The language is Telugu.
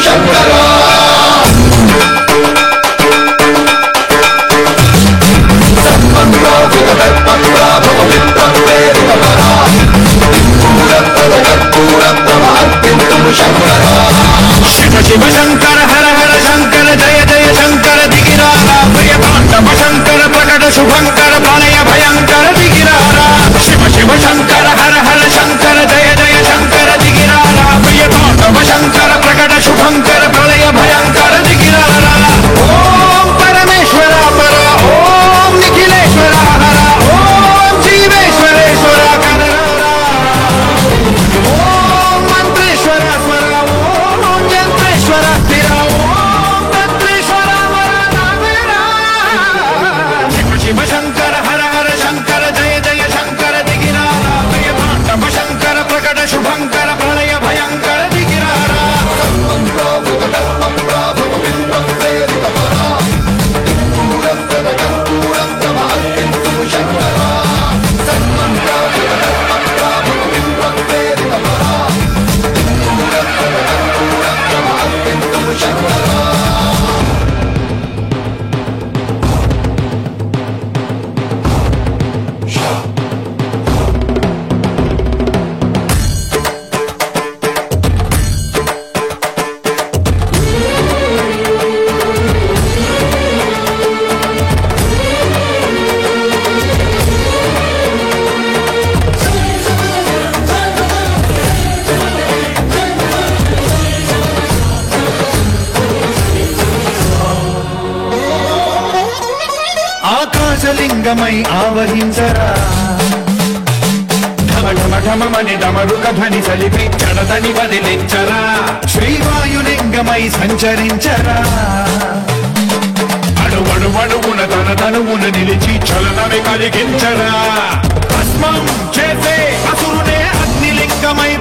శంకరా శివ శివ శంకర హర హర శంకర జయ జయ శంకర దిగిరారా ప్రియ తాండవ శంకర ప్రకట శుభంకర ప్రళయ భయంకర దిగిరారా శివ శివ శంకర హర హర శంకర జయ జయ శంకర దిగిరారా ప్రియ తాండవ శంకర ప్రకట శుభంకర ప్రళయ భయంకర దిగిరారా ఓం పరమేశ్వర పర ఓం నిఖిలేశ్వర హర ఓం జీవేశ్వరేశ్వర కనరారా ఓం మంత్రేశ్వర స్వర ఓం యంత్రేశ్వర స్థిర ఓం తంత్రేశ్వర వరదావేరా శివ శివ శంకర హర హర శంకర జయ జయ శంకర దిగిరారా ప్రియ తాండవ శంకర ప్రకట శుభంకర ప్రళయ భయంకర దిగిరారా ఆకాశలింగమై ఆవహించరా ఢమఢమఢమని డమరుక ధ్వని సలిపి చడదని వదిలించరా శ్రీవాయులింగమై సంచరించరా అడువడువడువున తన తనువున నిలిచి చలనమే కలిగించరా భస్మం చేసే అసురునే అగ్నిలింగమై